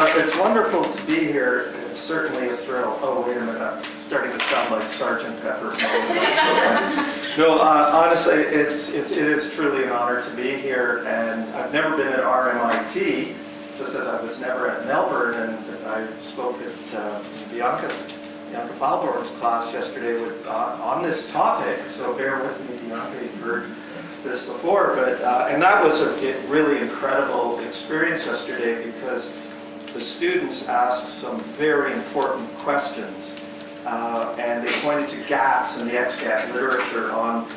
It's wonderful to be here. It's certainly a thrill. Oh, wait a minute. I'm starting to sound like Sergeant Pepper. No, honestly, it is truly an honor to be here. And I've never been at RMIT, just as I was never at Melbourne. And I spoke at Bianca Falborn's class yesterday on this topic. So bear with me, Bianca, you've heard this before. But and that was a really incredible experience yesterday because the students asked some very important questions, and they pointed to gaps in the extant literature on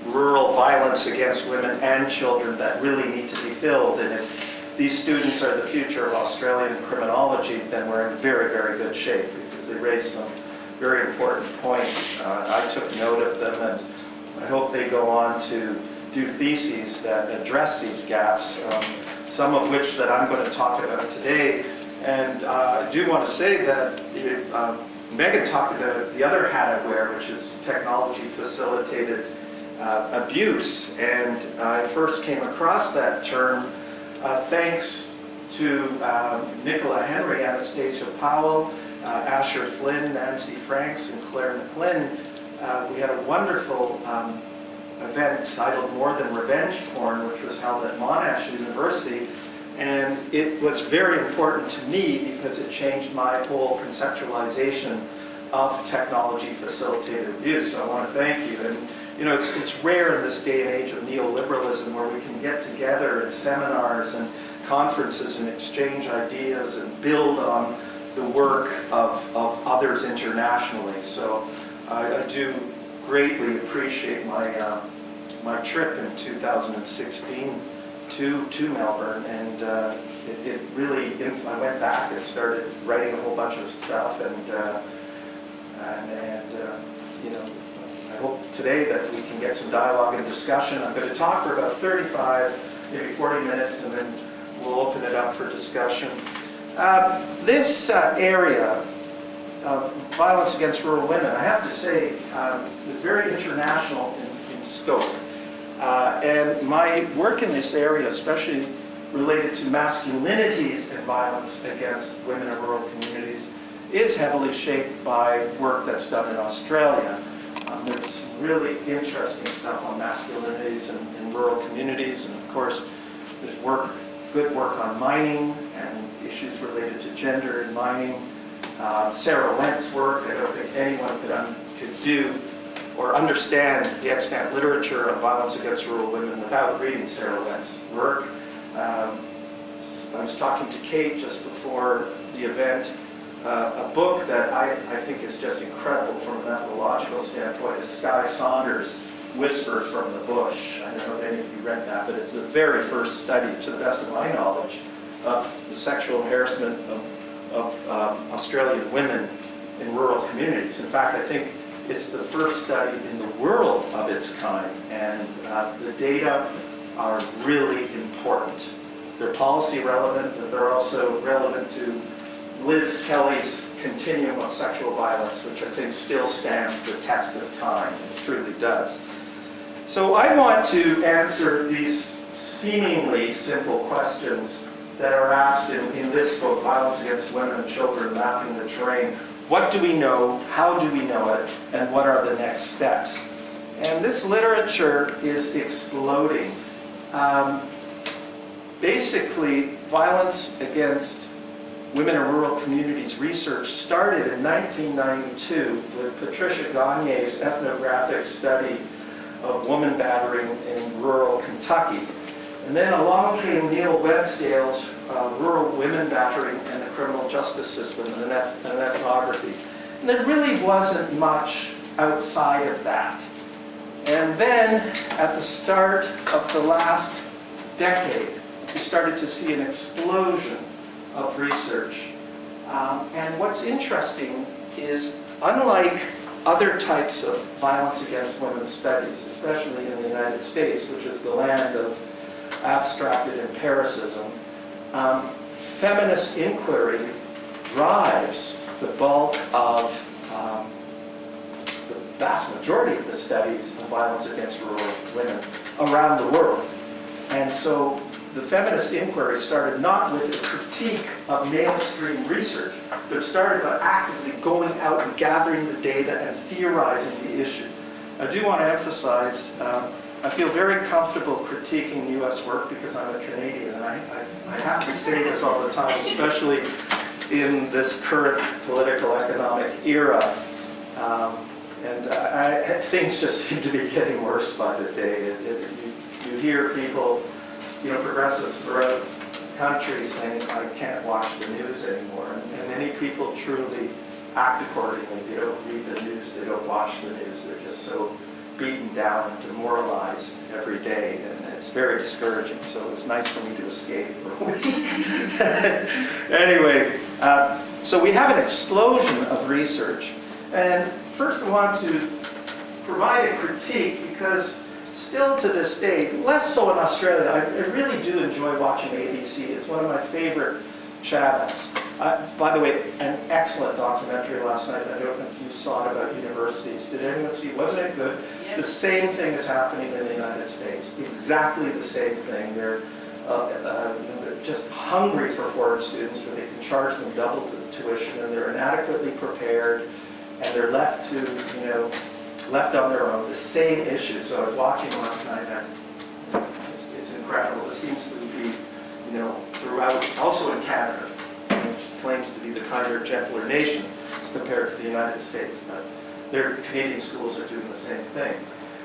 rural violence against women and children that really need to be filled. And if these students are the future of Australian criminology, then we're in very, very good shape because they raised some very important points. I took note of them, and I hope they go on to do theses that address these gaps, some of which that I'm going to talk about today. And I do want to say that Megan talked about the other hat I wear, which is technology-facilitated abuse. And I first came across that term thanks to Nicola Henry, Anastasia Powell, Asher Flynn, Nancy Franks, and Claire McLinn. We had a wonderful event titled More Than Revenge Porn, which was held at Monash University. And it was very important to me because it changed my whole conceptualization of technology-facilitated abuse. So I want to thank you. And you know, it's rare in this day and age of neoliberalism where we can get together at seminars and conferences and exchange ideas and build on the work of others internationally. So I do greatly appreciate my trip in 2016 to Melbourne, and it really, I went back and started writing a whole bunch of stuff, and you know, I hope today that we can get some dialogue and discussion. I'm going to talk for about 35, maybe 40 minutes, and then we'll open it up for discussion. This area of violence against rural women, I have to say, is very international in scope. And my work in this area, especially related to masculinities and violence against women in rural communities, is heavily shaped by work that's done in Australia. There's some really interesting stuff on masculinities in rural communities, and of course there's good work on mining and issues related to gender in mining. Sarah Went's work, I don't think anyone could do or understand the extant literature of violence against rural women without reading Sarah Went's work. I was talking to Kate just before the event. A book that I think is just incredible from a methodological standpoint is Skye Saunders' Whispers from the Bush. I don't know if any of you read that, but it's the very first study, to the best of my knowledge, of the sexual harassment of Australian women in rural communities. In fact, I think it's the first study in the world of its kind, and the data are really important. They're policy relevant, but they're also relevant to Liz Kelly's continuum of sexual violence, which I think still stands the test of time. It truly does. So I want to answer these seemingly simple questions that are asked in this book, Violence Against Women and Children, Mapping the Terrain. What do we know? How do we know it? And what are the next steps? And this literature is exploding. Basically, violence against women in rural communities research started in 1992 with Patricia Gagne's ethnographic study of woman battering in rural Kentucky. And then along came Neil Webstale's Rural Women Battering and the Criminal Justice System and an ethnography. And there really wasn't much outside of that. And then at the start of the last decade, we started to see an explosion of research. And what's interesting is, unlike other types of violence against women studies, especially in the United States, which is the land of abstracted empiricism, feminist inquiry drives the bulk of the vast majority of the studies of violence against rural women around the world. And so the feminist inquiry started not with a critique of mainstream research, but started by actively going out and gathering the data and theorizing the issue. I do want to emphasize, I feel very comfortable critiquing US work because I'm a Canadian, and I have to say this all the time, especially in this current political economic era. Things just seem to be getting worse by the day. You hear people, progressives throughout the country saying, I can't watch the news anymore. And many people truly act accordingly. They don't read the news, they don't watch the news. They're just so beaten down and demoralized every day. And it's very discouraging. So it's nice for me to escape for a week. Anyway, so we have an explosion of research. And first I want to provide a critique because still to this day, less so in Australia, I really do enjoy watching ABC. It's one of my favorite channels. By the way, an excellent documentary last night. I don't know if you saw it about universities. Did anyone see it? Wasn't it good? Yes. The same thing is happening in the United States. Exactly the same thing. They're just hungry for foreign students where they can charge them double the tuition, and they're inadequately prepared, and they're left to, left on their own. The same issue. So I was watching last night. It's incredible. It seems to be, throughout, also in Canada, which claims to be the kinder, gentler nation compared to the United States. But their Canadian schools are doing the same thing.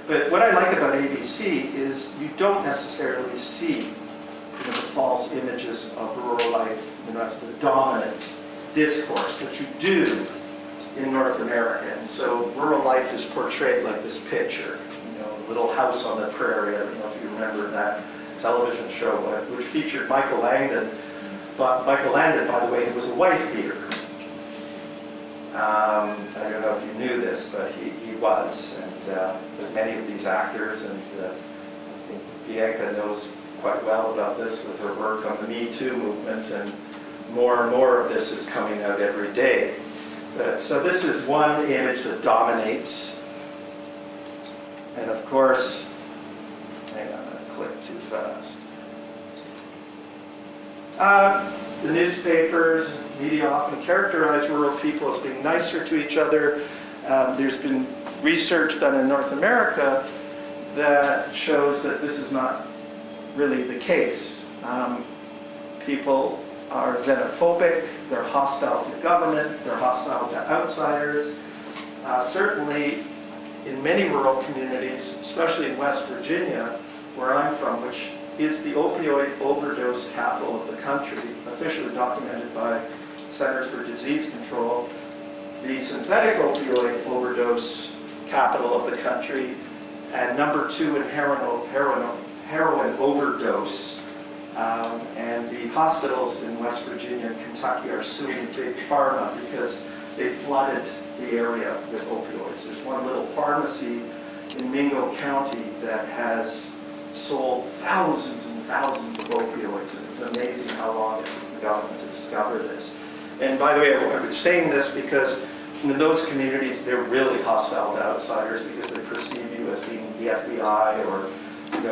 But what I like about ABC is you don't necessarily see the false images of rural life as the dominant discourse, which you do in North America. And so rural life is portrayed like this picture, Little House on the Prairie. I don't know if you remember that television show, which featured Michael Landon. But Michael Landon, by the way, he was a wife beater. I don't know if you knew this, but he was. And many of these actors, and I think Bianca knows quite well about this with her work on the Me Too movement, and more of this is coming out every day. So this is one image that dominates. And of course, hang on, I clicked too fast. The newspapers, media often characterize rural people as being nicer to each other. There's been research done in North America that shows that this is not really the case. People are xenophobic, they're hostile to government, they're hostile to outsiders. Certainly in many rural communities, especially in West Virginia, where I'm from, which is the opioid overdose capital of the country, officially documented by Centers for Disease Control, the synthetic opioid overdose capital of the country, and number 2 in heroin overdose. And the hospitals in West Virginia and Kentucky are suing Big Pharma because they flooded the area with opioids. There's one little pharmacy in Mingo County that has sold thousands and thousands of opioids, and it's amazing how long it took the government to discover this. And by the way, I'm saying this because in those communities, they're really hostile to outsiders because they perceive you as being the FBI or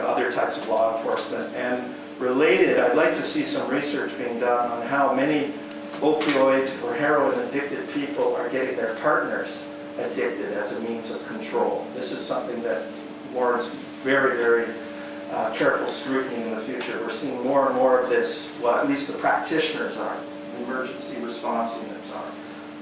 other types of law enforcement. And related, I'd like to see some research being done on how many opioid or heroin addicted people are getting their partners addicted as a means of control. This is something that warrants very, very careful scrutiny in the future. We're seeing more and more of this, well, at least the practitioners are, emergency response units are.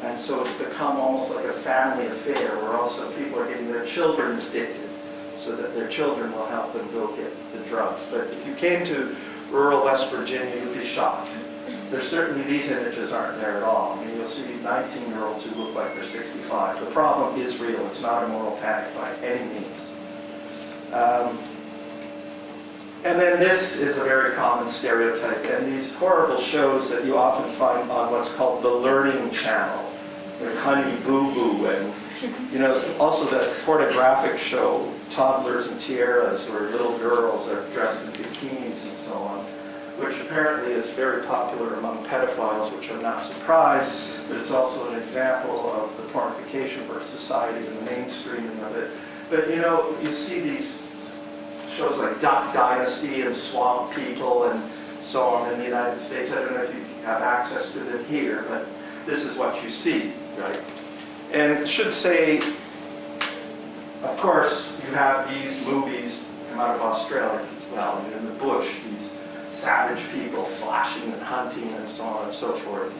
And so it's become almost like a family affair where also people are getting their children addicted so that their children will help them go get the drugs. But if you came to rural West Virginia, you'd be shocked. There's certainly, these images aren't there at all. I mean, you'll see 19-year-olds who look like they're 65. The problem is real. It's not a moral panic by any means. And then this is a very common stereotype, and these horrible shows that you often find on what's called the Learning Channel, like Honey Boo Boo, and also the pornographic show Toddlers and Tiaras, where little girls are dressed in bikinis and so on, which apparently is very popular among pedophiles, which I'm not surprised, but it's also an example of the pornification of our society and the mainstreaming of it. But you see these shows like Duck Dynasty and Swamp People and so on in the United States. I don't know if you have access to them here, but this is what you see, right? And it should say, of course, you have these movies come out of Australia as well. In the bush, these savage people slashing and hunting and so on and so forth.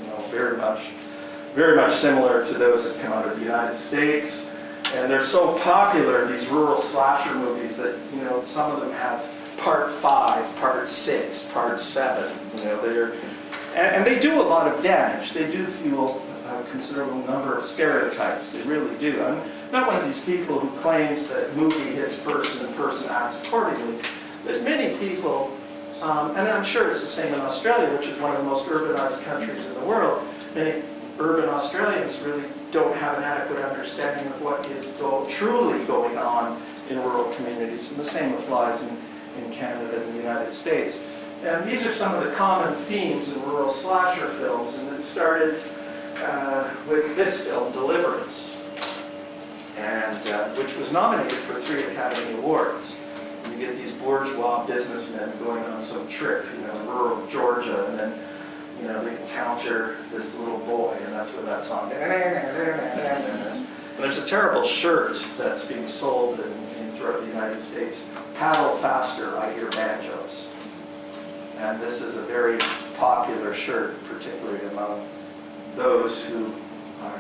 Very much similar to those that come out of the United States. And they're so popular, these rural slasher movies, that some of them have part 5, part 6, part 7. And they do a lot of damage. They do fuel a considerable number of stereotypes. They really do. I'm not one of these people who claims that movie hits person and person acts accordingly. But many people, and I'm sure it's the same in Australia, which is one of the most urbanized countries in the world, many urban Australians really don't have an adequate understanding of what is truly going on in rural communities. And the same applies in Canada and the United States. And these are some of the common themes in rural slasher films, and it started with this film, Deliverance, and which was nominated for 3 Academy Awards. And you get these bourgeois businessmen going on some trip, in rural Georgia, and then they encounter this little boy, and that's where that song. And there's a terrible shirt that's being sold throughout the United States. Paddle faster, I hear banjos. And this is a very popular shirt, particularly among those who are,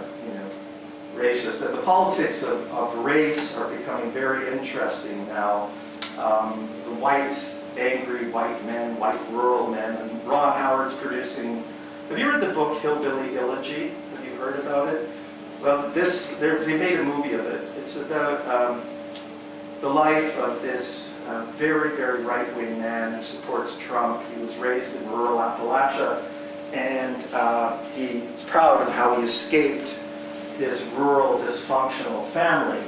racist. And the politics of race are becoming very interesting now. The white, angry white men, white rural men, and Ron Howard's producing. Have you read the book Hillbilly Elegy? Have you heard about it? Well, they made a movie of it. It's about the life of this very, very right-wing man who supports Trump. He was raised in rural Appalachia, and he's proud of how he escaped his rural dysfunctional family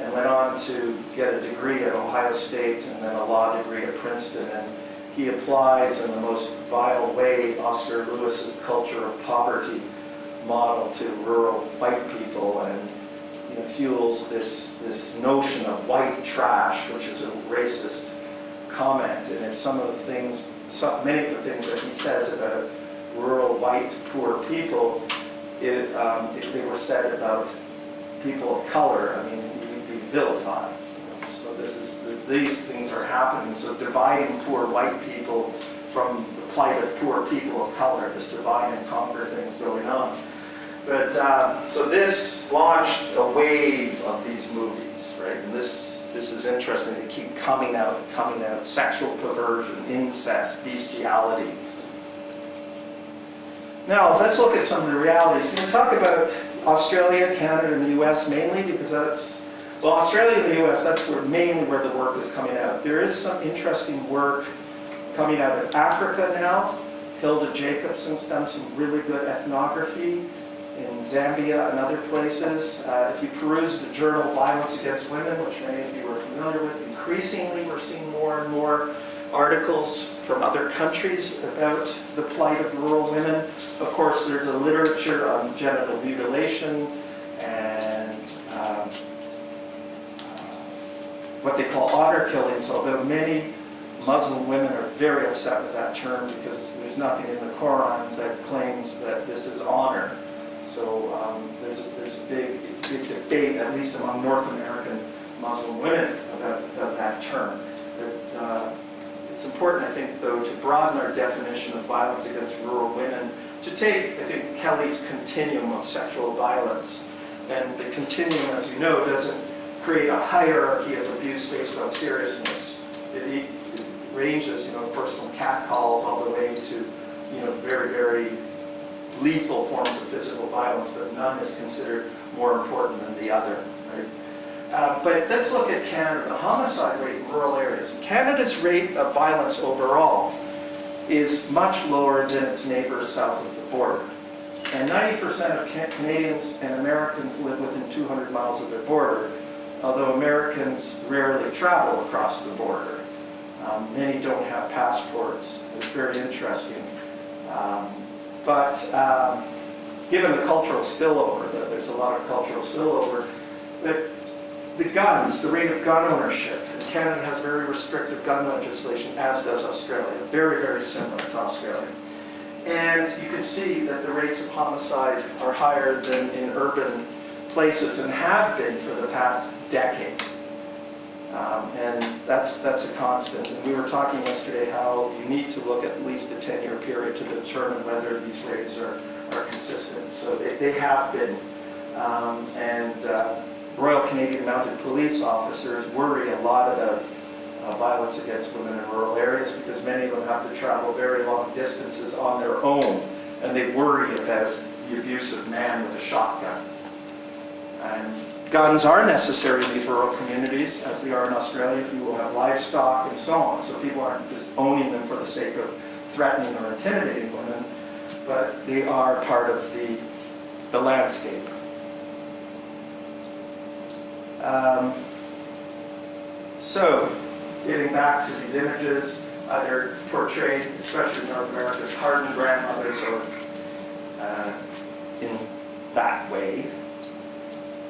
and went on to get a degree at Ohio State and then a law degree at Princeton. And he applies in the most vile way Oscar Lewis's culture of poverty model to rural white people, and fuels this notion of white trash, which is a racist comment. And it's many of the things that he says about rural white poor people, if they were said about people of color, he'd be vilified. So these things are happening. So dividing poor white people from the plight of poor people of color, this divide and conquer things going on. But so this launched a wave of these movies, right? And this is interesting. They keep coming out. Sexual perversion, incest, bestiality. Now let's look at some of the realities. We're going to talk about Australia, Canada, and the U.S. mainly because Australia and the U.S. that's mainly where the work is coming out. There is some interesting work coming out of Africa now. Hilda Jacobson's done some really good ethnography in Zambia and other places. If you peruse the journal Violence Against Women, which many of you are familiar with, increasingly we're seeing more and more articles from other countries about the plight of rural women. Of course, there's a literature on genital mutilation and what they call honor killings, although many Muslim women are very upset with that term because there's nothing in the Quran that claims that this is honor. So there's a big debate, at least among North American Muslim women, about that term. It's important, I think, though, to broaden our definition of violence against rural women, to take, I think, Kelly's continuum of sexual violence. And the continuum, as you know, doesn't create a hierarchy of abuse based on seriousness. It ranges, of course, from catcalls all the way to, very, very lethal forms of physical violence, but none is considered more important than the other, right? But let's look at Canada. The homicide rate in rural areas. Canada's rate of violence overall is much lower than its neighbors south of the border. And 90% of Canadians and Americans live within 200 miles of their border, although Americans rarely travel across the border. Many don't have passports. It's very interesting. But given the cultural spillover, there's a lot of cultural spillover, but The guns, the rate of gun ownership. Canada has very restrictive gun legislation, as does Australia. Very, very similar to Australia. And you can see that the rates of homicide are higher than in urban places and have been for the past decade. And that's a constant. And we were talking yesterday how you need to look at least a 10-year period to determine whether these rates are consistent. So they have been. Royal Canadian Mounted Police officers worry a lot about violence against women in rural areas because many of them have to travel very long distances on their own, and they worry about the abuse of man with a shotgun. And guns are necessary in these rural communities, as they are in Australia. You will have livestock and so on, so people aren't just owning them for the sake of threatening or intimidating women, but they are part of the landscape. So, getting back to these images, they're portrayed, especially in North America, as hardened grandmothers or in that way.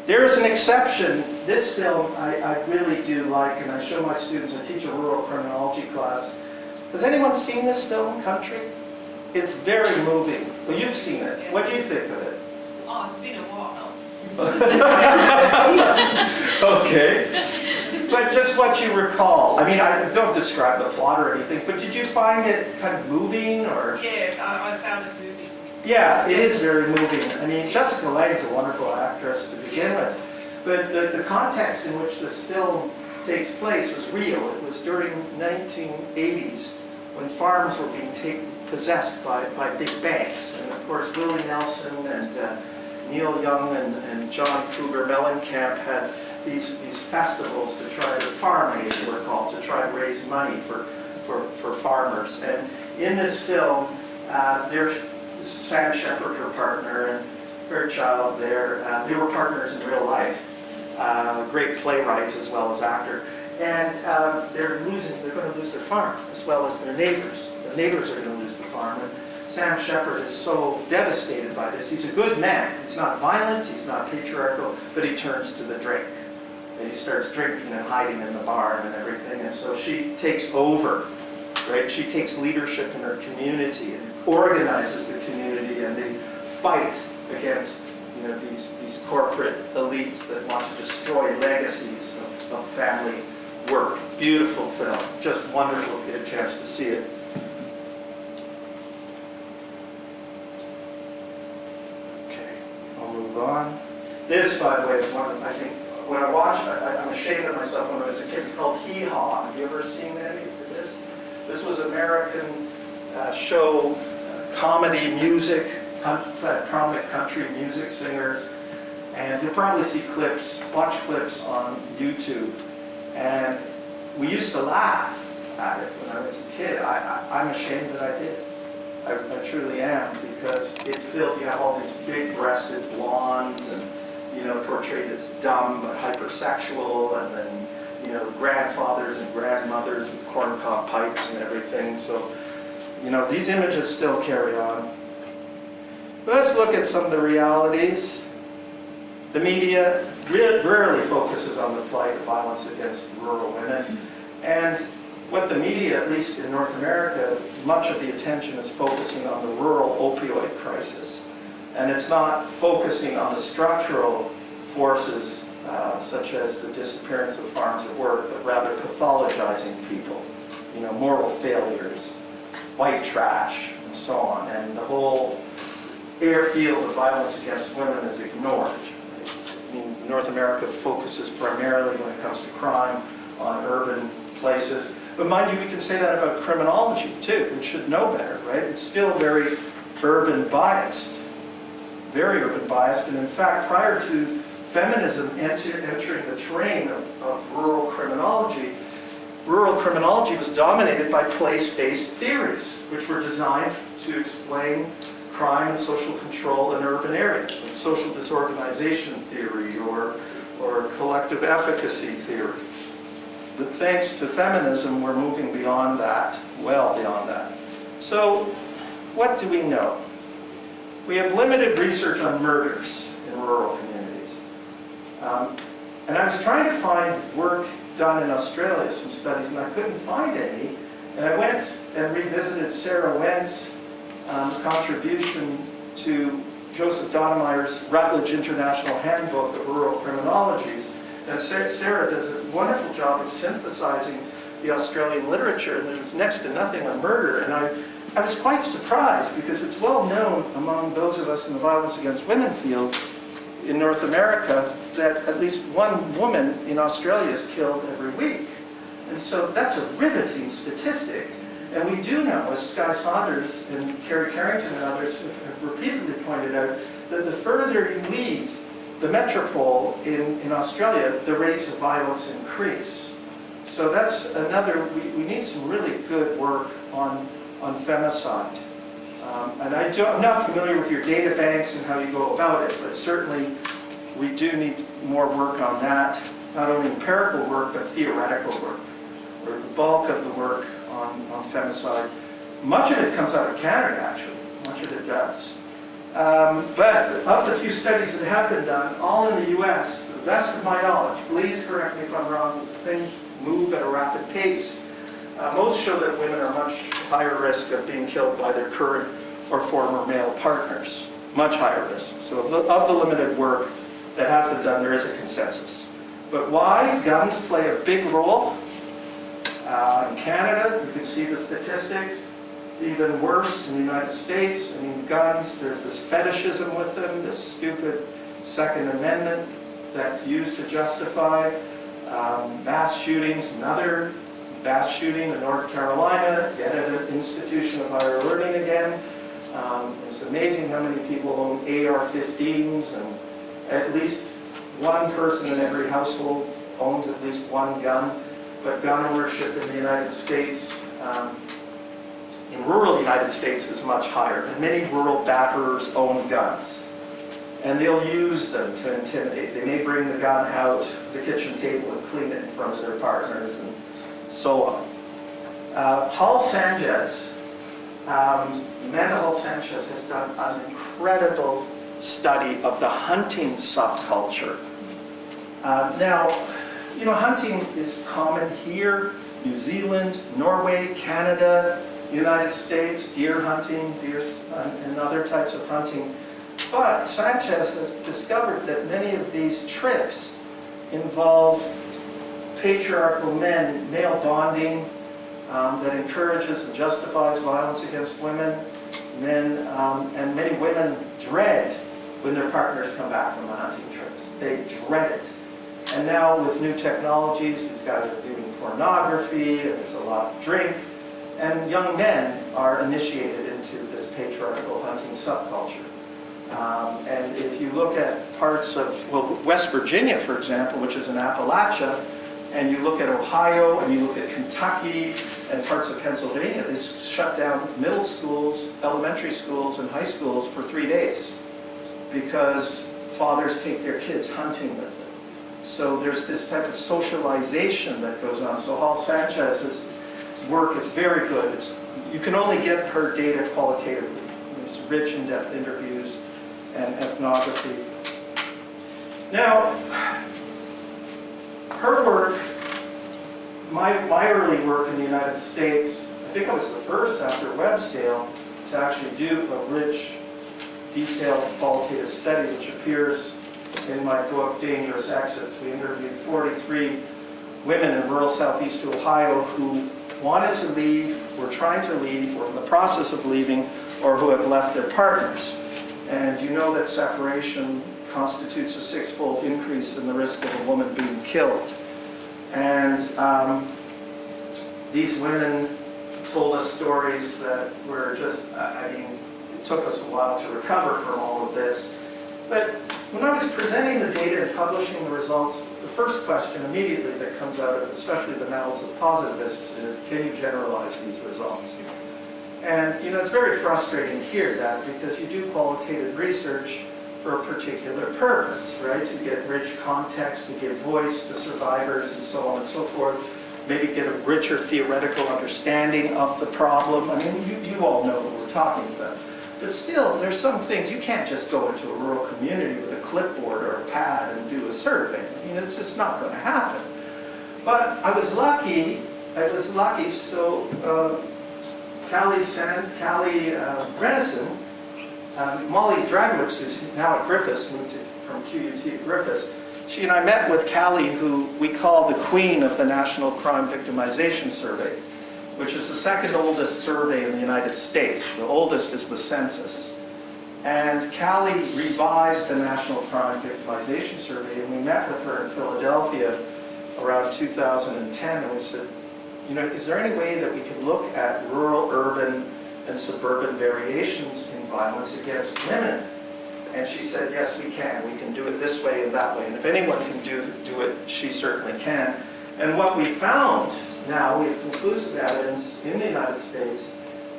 There is an exception. This film I really do like, and I show my students. I teach a rural criminology class. Has anyone seen this film, Country? It's very moving. Well, you've seen it. What do you think of it? Oh, it's been a while. Okay. But just what you recall. I mean, I don't describe the plot or anything, but did you find it kind of moving or? Yeah, I found it moving. Yeah, it is very moving. I mean, Jessica Lange's a wonderful actress to begin with, but the context in which this film takes place was real. It was during 1980s when farms were being possessed by big banks. And of course, Willie Nelson and Neil Young and John Cougar Mellencamp had these festivals to try to farm aid, they were called, to try to raise money for farmers. And in this film, there's Sam Shepard, her partner, and her child there. They were partners in real life. Great playwright as well as actor. And they're going to lose their farm as well as their neighbors. The neighbors are going to lose the farm. And Sam Shepard is so devastated by this. He's a good man. He's not violent, he's not patriarchal, but he turns to the drink. And he starts drinking and hiding in the barn and everything. And so she takes over, right? She takes leadership in her community and organizes the community, and they fight against these corporate elites that want to destroy legacies of family work. Beautiful film. Just wonderful to get a chance to see it. Move on. This, by the way, is one I think, when I watch it, I'm ashamed of myself when I was a kid. It's called Hee Haw. Have you ever seen any of this? This was American show, comedy music, prominent country music singers. And you'll probably see clips, watch clips on YouTube. And we used to laugh at it when I was a kid. I'm ashamed that I did. I truly am, because it's filled, you have all these big-breasted blondes and, portrayed as dumb but hypersexual, and then, grandfathers and grandmothers with corncob pipes and everything. So, these images still carry on. But let's look at some of the realities. The media rarely focuses on the plight of violence against rural women. And what the media, at least in North America, much of the attention is focusing on the rural opioid crisis. And it's not focusing on the structural forces, such as the disappearance of farms at work, but rather pathologizing people, moral failures, white trash, and so on. And the whole airfield of violence against women is ignored. I mean, North America focuses primarily, when it comes to crime, on urban places. But mind you, we can say that about criminology too. We should know better, right? It's still very urban biased. Very urban biased. And in fact, prior to feminism entering the terrain of rural criminology was dominated by place-based theories, which were designed to explain crime and social control in urban areas, like social disorganization theory or collective efficacy theory. But thanks to feminism, we're moving beyond that, well beyond that. So, what do we know? We have limited research on murders in rural communities. And I was trying to find work done in Australia, some studies, and I couldn't find any. And I went and revisited Sarah Wendt's contribution to Joseph Donnemeyer's Routledge International Handbook of Rural Criminologies. And Sarah does a wonderful job of synthesizing the Australian literature, and there's next to nothing on murder. And I was quite surprised, because it's well known among those of us in the violence against women field in North America that at least one woman in Australia is killed every week. And so that's a riveting statistic. And we do know, as Skye Saunders and Kerry Carrington and others have repeatedly pointed out, that the further you leave the metropole in Australia, the rates of violence increase. So that's another, we need some really good work on femicide. And I'm not familiar with your data banks and how you go about it, but certainly we do need more work on that. Not only empirical work, but theoretical work, where the bulk of the work on femicide, much of it comes out of Canada, actually. Much of it does. But of the few studies that have been done, all in the US, to the best of my knowledge, please correct me if I'm wrong, things move at a rapid pace. Most show that women are much higher risk of being killed by their current or former male partners. Much higher risk. So of the limited work that has been done, there is a consensus. But why? Guns play a big role. In Canada, you can see the statistics. It's even worse in the United States. I mean, guns, there's this fetishism with them, this stupid Second Amendment that's used to justify mass shootings. Another mass shooting in North Carolina, yet at an institution of higher learning again. It's amazing how many people own AR-15s, and at least one person in every household owns at least one gun. But gun ownership in the United States, in rural United States, is much higher. And many rural batterers own guns. And they'll use them to intimidate. They may bring the gun out the kitchen table and clean it in front of their partners and so on. Hall Sanchez, Amanda Hall Sanchez has done an incredible study of the hunting subculture. Now, you know, hunting is common here, New Zealand, Norway, Canada, United States, deer hunting, and other types of hunting. But Sanchez has discovered that many of these trips involve patriarchal men, male bonding that encourages and justifies violence against women. And many women dread when their partners come back from the hunting trips. They dread it. And now with new technologies, these guys are viewing pornography, and there's a lot of drink, and young men are initiated into this patriarchal hunting subculture. And if you look at parts of, well, West Virginia, for example, which is in Appalachia, and you look at Ohio, and you look at Kentucky, and parts of Pennsylvania, they shut down middle schools, elementary schools, and high schools for 3 days because fathers take their kids hunting with them. So there's this type of socialization that goes on. So Hall Sanchez's work is very good. You can only get her data qualitatively. It's rich, in-depth interviews and ethnography. Now, her work, my early work in the United States, I think I was the first after Websdale to actually do a rich, detailed qualitative study, which appears in my book, Dangerous Exits. We interviewed 43 women in rural southeast Ohio who wanted to leave, were trying to leave, or in the process of leaving, or who have left their partners. And you know that separation constitutes a 6-fold increase in the risk of a woman being killed. And these women told us stories that were just, I mean, it took us a while to recover from all of this. But when I was presenting the data and publishing the results, the first question immediately that comes out of especially the mouths of positivists is, can you generalize these results? And you know, it's very frustrating to hear that because you do qualitative research for a particular purpose, right? To get rich context, to give voice to survivors and so on and so forth. Maybe get a richer theoretical understanding of the problem. I mean, you all know what we're talking about. But still, there's some things, you can't just go into a rural community with a clipboard or a pad and do a survey. I mean, it's just not going to happen. But I was lucky, so Callie Renison, Molly Dragowitz, who's now at Griffiths, moved from QUT to Griffiths, she and I met with Callie, who we call the queen of the National Crime Victimization Survey, which is the second oldest survey in the United States. The oldest is the census. And Callie revised the National Crime Victimization Survey, and we met with her in Philadelphia around 2010, and we said, you know, is there any way that we can look at rural, urban, and suburban variations in violence against women? And she said, yes, we can. We can do it this way and that way. And if anyone can do it, she certainly can. And what we found now, we have conclusive evidence in the United States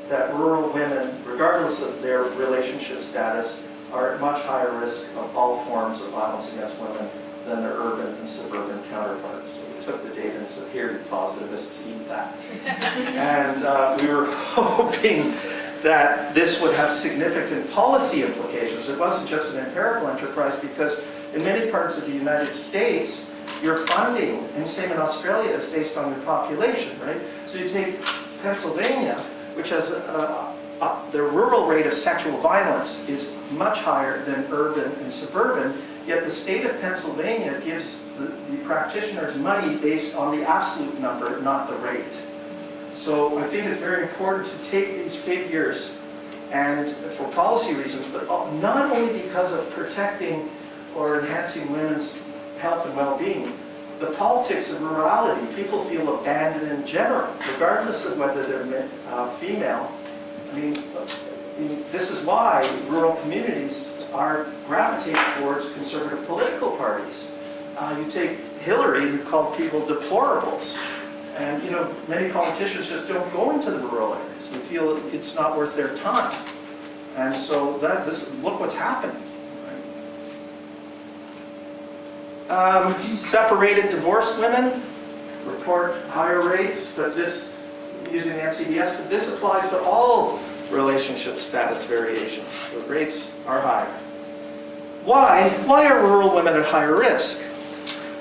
that rural women, regardless of their relationship status, are at much higher risk of all forms of violence against women than their urban and suburban counterparts. So we took the data and said, here, you positivists, eat that. And we were hoping that this would have significant policy implications. It wasn't just an empirical enterprise, because in many parts of the United States, your funding, and same in Australia, is based on your population, right? So you take Pennsylvania, which has the rural rate of sexual violence is much higher than urban and suburban, yet the state of Pennsylvania gives the practitioners money based on the absolute number, not the rate. So I think it's very important to take these figures, and for policy reasons, but not only because of protecting or enhancing women's health and well-being, the politics of rurality. People feel abandoned in general, regardless of whether they're female. I mean, this is why rural communities gravitate towards conservative political parties. You take Hillary, who called people deplorables. And you know, many politicians just don't go into the rural areas. They feel it's not worth their time. And so look what's happening. Separated divorced women report higher rates, but this, using the NCDS, but this applies to all relationship status variations. The rates are higher. Why? Why are rural women at higher risk?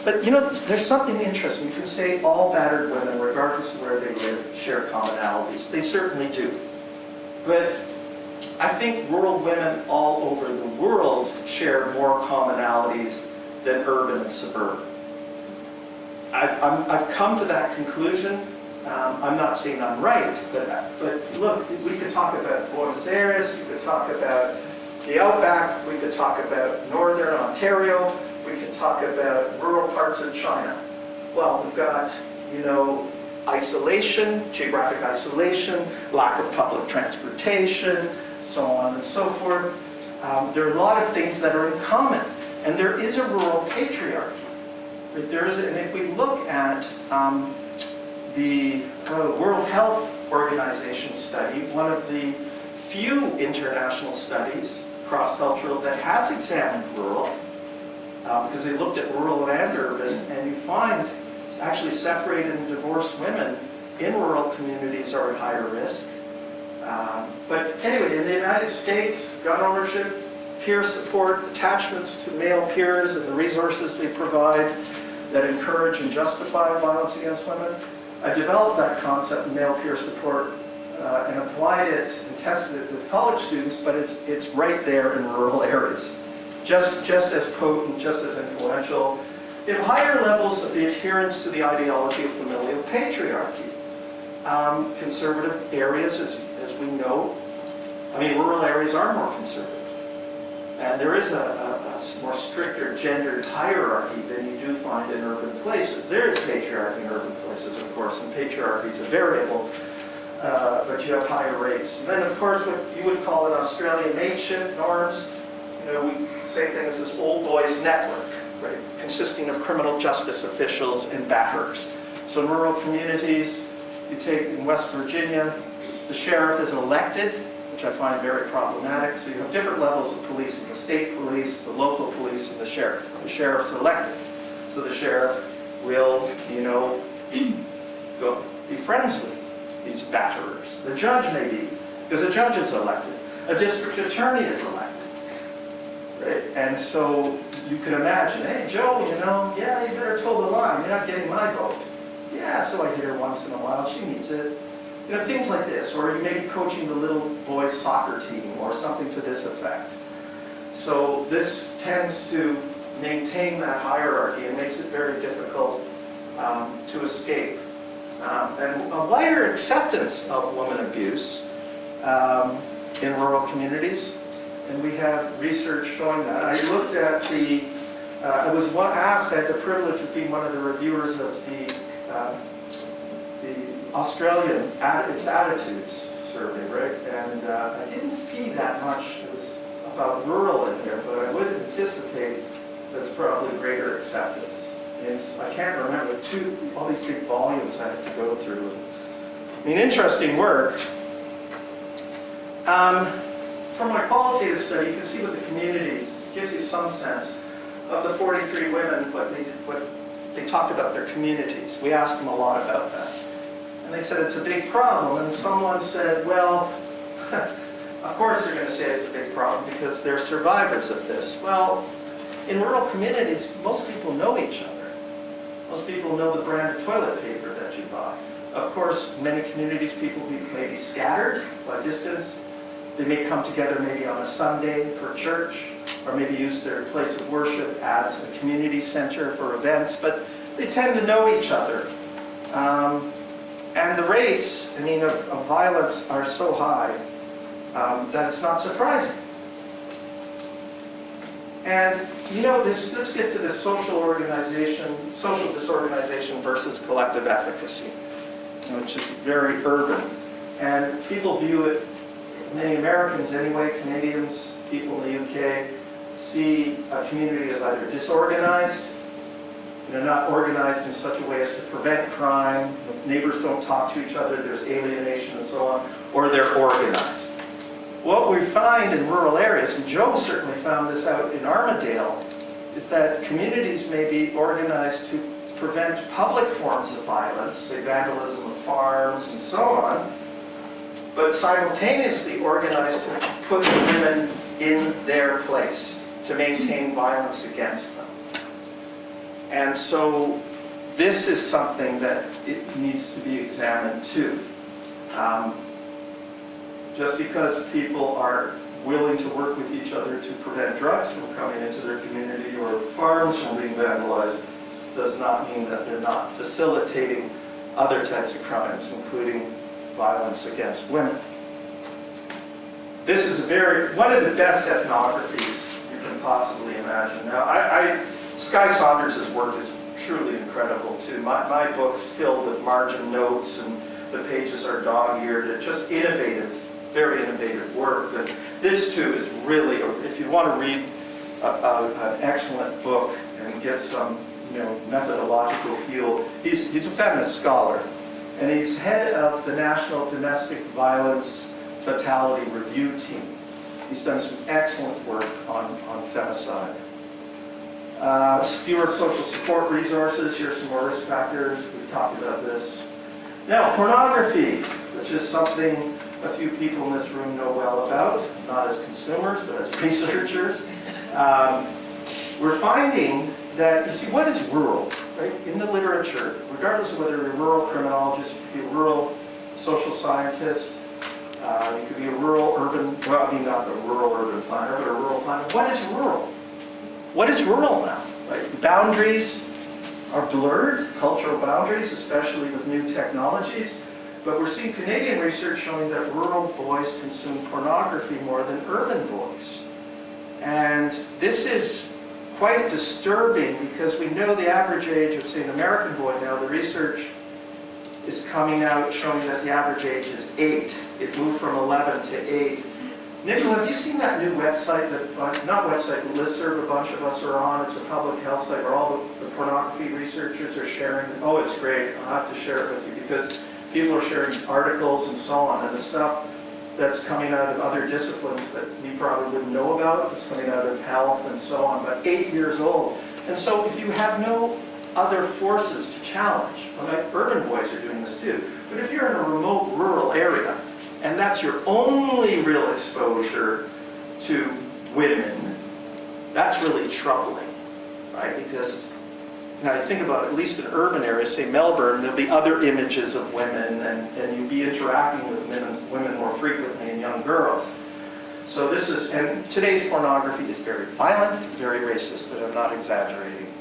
But you know, there's something interesting. You can say all battered women, regardless of where they live, share commonalities. They certainly do. But I think rural women all over the world share more commonalities than urban and suburban. I've come to that conclusion. I'm not saying I'm right, but look, we could talk about Buenos Aires, we could talk about the Outback, we could talk about Northern Ontario, we could talk about rural parts of China. Well, we've got, you know, isolation, geographic isolation, lack of public transportation, so on and so forth. There are a lot of things that are in common. And there is a rural patriarchy. Right? And if we look at the World Health Organization study, one of the few international studies, cross-cultural, that has examined rural, because they looked at rural and urban, and you find actually separated and divorced women in rural communities are at higher risk. But anyway, in the United States, gun ownership, peer support, attachments to male peers, and the resources they provide that encourage and justify violence against women. I developed that concept of male peer support and applied it and tested it with college students, but it's right there in rural areas. Just as potent, just as influential. They have higher levels of the adherence to the ideology of familial patriarchy. Conservative areas, as we know, I mean, rural areas are more conservative. And there is a more stricter gendered hierarchy than you do find in urban places. There is patriarchy in urban places, of course, and patriarchy is a variable, but you have higher rates. And then, of course, what you would call in Australia mateship norms. You know, we say things as old boys network, right, consisting of criminal justice officials and batterers. So in rural communities, you take in West Virginia, the sheriff is elected, which I find very problematic. So you have different levels of policing: the state police, the local police, and the sheriff. The sheriff's elected. So the sheriff will, you know, go be friends with these batterers. The judge may be, because the judge is elected. a district attorney is elected, right? And so you can imagine, hey, Joe, yeah, you better toe the line. You're not getting my vote. Yeah, so I hear once in a while, she needs it. Things like this. Or you may be coaching the little boys' soccer team or something to this effect. So this tends to maintain that hierarchy and makes it very difficult to escape. And a wider acceptance of woman abuse in rural communities, and we have research showing that. I looked at I was asked, I had the privilege of being one of the reviewers of the Australian Its Attitudes survey, right? And I didn't see that much. It was about rural in there, but I would anticipate that's probably greater acceptance. I can't remember all these big volumes I had to go through. Interesting work. From my qualitative study, you can see what the communities, gives you some sense of the 43 women, what they talked about their communities. We asked them a lot about that. And they said it's a big problem. And someone said, well, of course they're going to say it's a big problem because they're survivors of this. Well, in rural communities, most people know each other. Most people know the brand of toilet paper that you buy. Of course, many communities, people may be scattered by distance. They may come together maybe on a Sunday for church, or maybe use their place of worship as a community center for events, but they tend to know each other. And the rates, of violence are so high that it's not surprising. And let's get to this social disorganization versus collective efficacy, which is very urban. And people view it, many Americans anyway, Canadians, people in the UK, see a community as either disorganized, not organized in such a way as to prevent crime, neighbors don't talk to each other, there's alienation and so on, or they're organized. What we find in rural areas, and Joe certainly found this out in Armadale, is that communities may be organized to prevent public forms of violence, say vandalism of farms and so on, but simultaneously organized to put women in their place, to maintain violence against them. And so this is something that it needs to be examined too. Just because people are willing to work with each other to prevent drugs from coming into their community or farms from being vandalized does not mean that they're not facilitating other types of crimes, including violence against women. This is one of the best ethnographies you can possibly imagine. Now, Skye Saunders' work is truly incredible too. My book's filled with margin notes and the pages are dog-eared. It's just innovative, very innovative work. But this too is really, if you want to read an excellent book and get some methodological feel, he's a feminist scholar. And he's head of the National Domestic Violence Fatality Review Team. He's done some excellent work on femicide. Fewer social support resources. Here's some more risk factors. We've talked about this. Now, pornography, which is something a few people in this room know well about, not as consumers, but as researchers. We're finding that, what is rural, right? In the literature, regardless of whether you're a rural criminologist, you could be a rural social scientist, you could be a rural urban, not a rural urban planner, but a rural planner. What is rural? What is rural now? Right? Boundaries are blurred, cultural boundaries, especially with new technologies. But we're seeing Canadian research showing that rural boys consume pornography more than urban boys. And this is quite disturbing because we know the average age of, say, an American boy now, the research is coming out showing that the average age is 8. It moved from 11 to 8. Nicola, have you seen that new website, not website, but listserv a bunch of us are on? It's a public health site where all the pornography researchers are sharing. Oh, it's great. I'll have to share it with you because people are sharing articles and so on, and the stuff that's coming out of other disciplines that we probably wouldn't know about, it's coming out of health and so on, but 8 years old. And so if you have no other forces to challenge, urban boys are doing this too, but if you're in a remote rural area, and that's your only real exposure to women, that's really troubling, right? Because now you think about it, at least in urban areas, say Melbourne, there'll be other images of women, and you'll be interacting with women more frequently and young girls. So this is, and today's pornography is very violent, it's very racist, but I'm not exaggerating.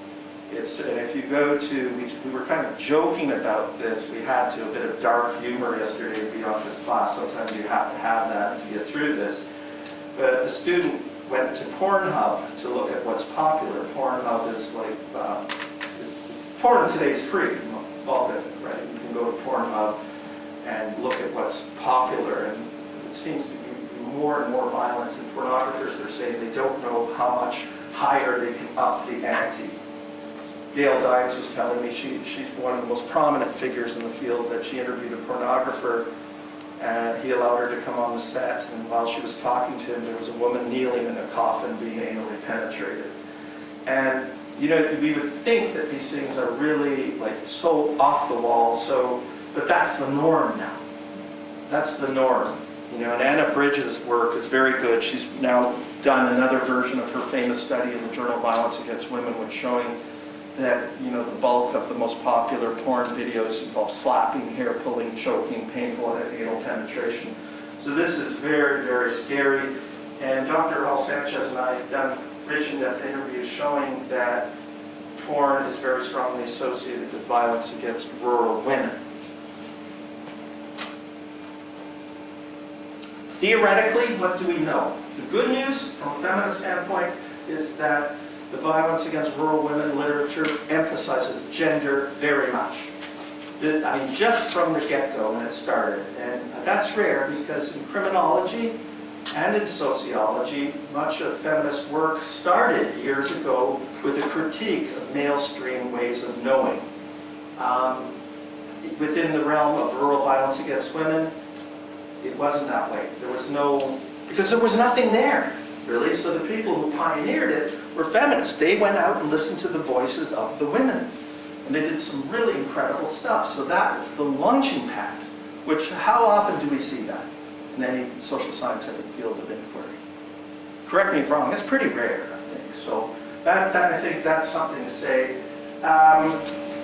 And if you go to, we were kind of joking about this, we had to, a bit of dark humor yesterday to be on this class, sometimes you have to have that to get through this. But a student went to Pornhub to look at what's popular. Pornhub is like, porn today is free, all of it, right? You can go to Pornhub and look at what's popular, and it seems to be more and more violent, and pornographers are saying they don't know how much higher they can up the ante. Gail Dines was telling me she's one of the most prominent figures in the field, that she interviewed a pornographer and he allowed her to come on the set, and while she was talking to him, there was a woman kneeling in a coffin being anally penetrated. And you know, we would think that these things are really like so off the wall, but that's the norm now. That's the norm. You know, and Anna Bridges' work is very good. She's now done another version of her famous study in the journal Violence Against Women, which showing that, you know, the bulk of the most popular porn videos involve slapping, hair pulling, choking, painful anal penetration. So this is very, very scary. And Dr. Hall Sanchez and I have done rich in-depth interviews showing that porn is very strongly associated with violence against rural women. Theoretically, what do we know? The good news from a feminist standpoint is that the violence against rural women literature emphasizes gender very much. I mean, just from the get-go when it started. And that's rare because in criminology and in sociology, much of feminist work started years ago with a critique of mainstream ways of knowing. Within the realm of rural violence against women, it wasn't that way. There was no, because there was nothing there, really. So the people who pioneered it were feminists. They went out and listened to the voices of the women. And they did some really incredible stuff. So that was the launching pad, which, how often do we see that in any social scientific field of inquiry? Correct me if I'm wrong, it's pretty rare, I think. So that I think that's something to say.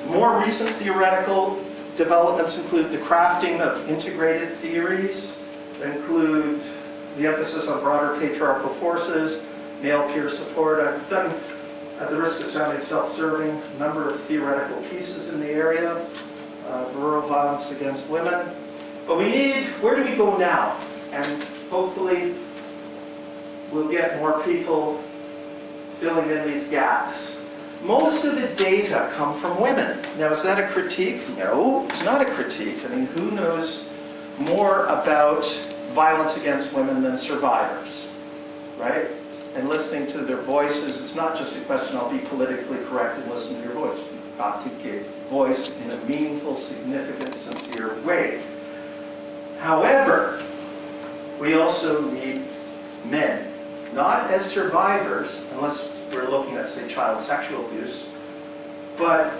More recent theoretical developments include the crafting of integrated theories, that include the emphasis on broader patriarchal forces, male peer support. I've done, at the risk of sounding self-serving, a number of theoretical pieces in the area of rural violence against women. But we need, where do we go now? And hopefully we'll get more people filling in these gaps. Most of the data come from women. Now, is that a critique? No, it's not a critique. I mean, who knows more about violence against women than survivors, right? And listening to their voices, it's not just a question, I'll be politically correct and listen to your voice. You've got to give voice in a meaningful, significant, sincere way. However, we also need men, not as survivors, unless we're looking at, say, child sexual abuse, but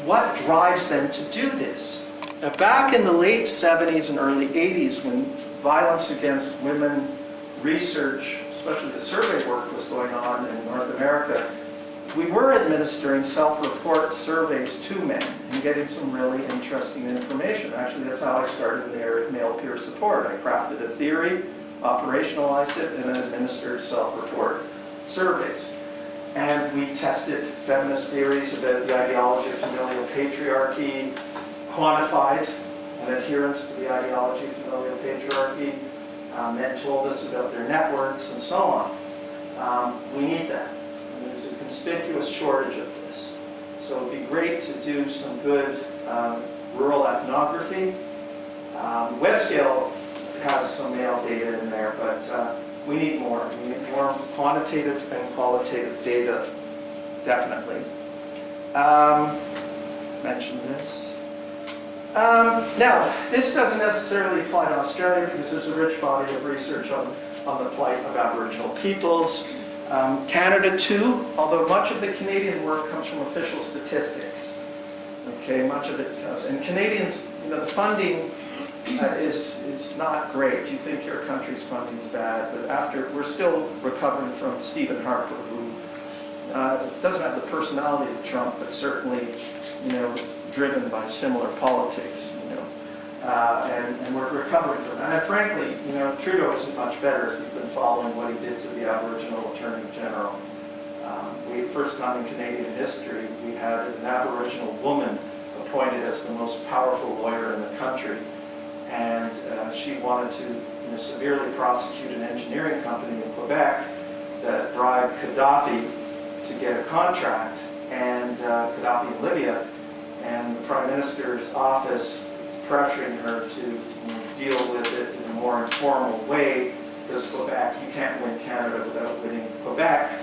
what drives them to do this? Now, back in the late 70s and early 80s, when violence against women research, especially the survey work, was going on in North America, we were administering self-report surveys to men and getting some really interesting information. Actually, that's how I started in the area of male peer support. I crafted a theory, operationalized it, and then administered self-report surveys. And we tested feminist theories about the ideology of familial patriarchy, quantified an adherence to the ideology of familial patriarchy. Men told us about their networks and so on. We need that. I mean, there's a conspicuous shortage of this. So it would be great to do some good rural ethnography. WebScale has some male data in there, but we need more. We need more quantitative and qualitative data, definitely. Mentioned this. Now, this doesn't necessarily apply to Australia because there's a rich body of research on the plight of Aboriginal peoples. Canada too, although much of the Canadian work comes from official statistics. Okay, much of it does. And Canadians, you know, the funding is not great. You think your country's funding is bad, but we're still recovering from Stephen Harper, who doesn't have the personality of Trump, but certainly, driven by similar politics, and we're recovering from that. And frankly, Trudeau isn't much better if you've been following what he did to the Aboriginal Attorney General. First time in Canadian history, we had an Aboriginal woman appointed as the most powerful lawyer in the country, and she wanted to severely prosecute an engineering company in Quebec that bribed Gaddafi to get a contract, and Gaddafi in Libya, and the Prime Minister's office pressuring her to deal with it in a more informal way, because Quebec, you can't win Canada without winning Quebec.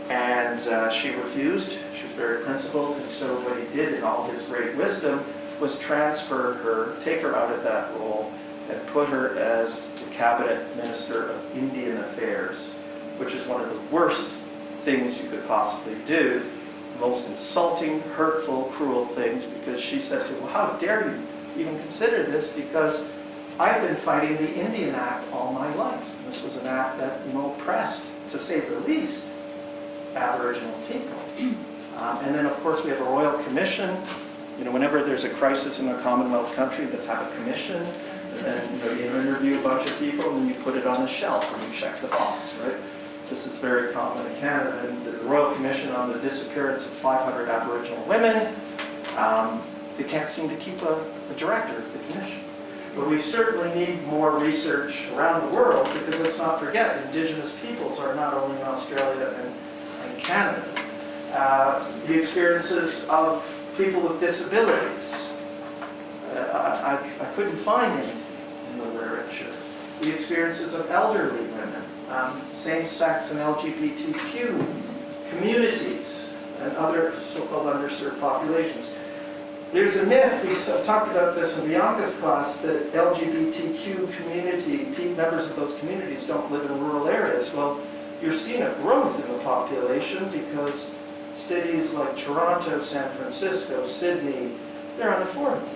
And she refused. She was very principled, and so what he did in all his great wisdom was transfer her, take her out of that role, and put her as the Cabinet Minister of Indian Affairs, which is one of the worst things you could possibly do, most insulting, hurtful, cruel things, because she said to him, well, how dare you even consider this, because I've been fighting the Indian Act all my life. And this was an act that oppressed, to say the least, Aboriginal people. And then, of course, we have a Royal Commission. Whenever there's a crisis in a Commonwealth country, let's have a commission. And then you interview a bunch of people, and you put it on a shelf, and you check the box, right? This is very common in Canada. And the Royal Commission on the disappearance of 500 Aboriginal women, they can't seem to keep a director of the commission. But we certainly need more research around the world, because let's not forget, Indigenous peoples are not only in Australia and Canada. The experiences of people with disabilities. I couldn't find anything in the literature. The experiences of elderly women, same-sex and LGBTQ communities, and other so-called underserved populations. There's a myth, we talked about this in Bianca's class, that LGBTQ community, members of those communities don't live in rural areas. Well, you're seeing a growth in the population because cities like Toronto, San Francisco, Sydney, they're unaffordable.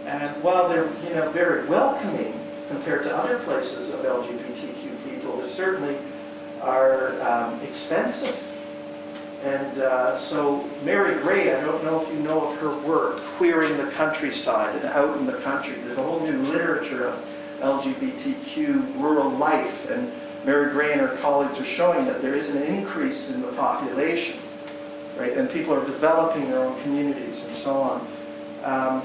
And while they're very welcoming compared to other places of LGBTQ people, they certainly are expensive. And so Mary Gray, I don't know if you know of her work, Queering the Countryside and Out in the Country. There's a whole new literature of LGBTQ rural life, and Mary Gray and her colleagues are showing that there is an increase in the population, right? And people are developing their own communities and so on.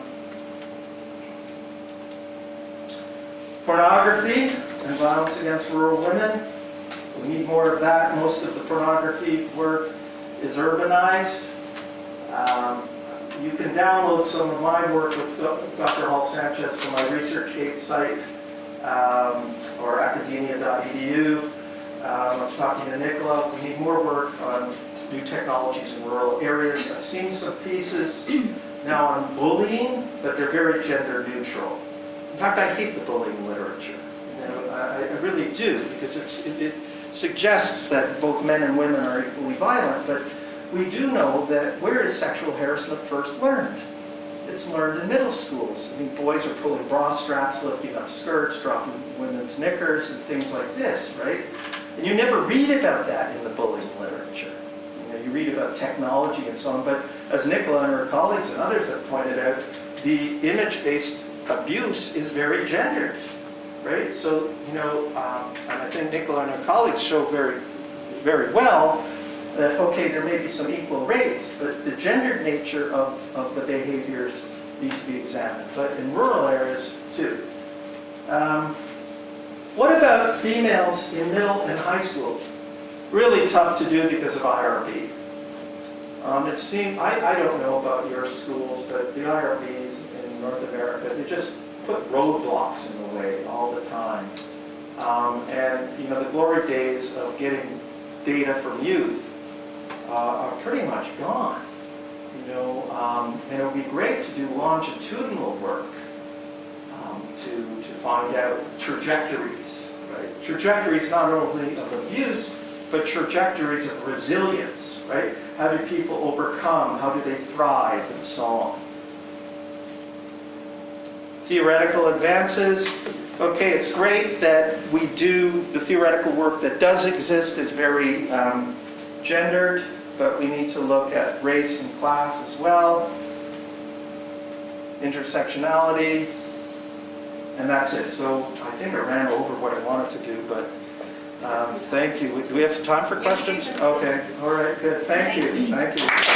Pornography and violence against rural women. We need more of that. Most of the pornography work is urbanized. You can download some of my work with Dr. Hall Sanchez from my ResearchGate site, or academia.edu. I was talking to Nicola. We need more work on new technologies in rural areas. I've seen some pieces now on bullying, but they're very gender neutral. In fact, I hate the bullying literature. I really do, because it suggests that both men and women are equally violent, but we do know that where is sexual harassment first learned? It's learned in middle schools. I mean, boys are pulling bra straps, lifting up skirts, dropping women's knickers, and things like this, right? And you never read about that in the bullying literature. You read about technology and so on, but as Nicola and her colleagues and others have pointed out, the image-based abuse is very gendered, right? So, and I think Nicola and her colleagues show very, very well that, okay, there may be some equal rates, but the gendered nature of the behaviors needs to be examined, but in rural areas too. What about females in middle and high school? Really tough to do because of IRB. It seemed, I don't know about your schools, but the IRBs in North America, they just put roadblocks in the way all the time. And the glory days of getting data from youth are pretty much gone. And it would be great to do longitudinal work to find out trajectories, right? Trajectories not only of abuse, but trajectories of resilience, right? How do people overcome? How do they thrive, and so on? Theoretical advances. Okay, it's great that we do, the theoretical work that does exist is very gendered, but we need to look at race and class as well. Intersectionality, and that's it. So I think I ran over what I wanted to do, but thank you. Do we have time for questions? Okay, all right, good. Thank you. Thank you.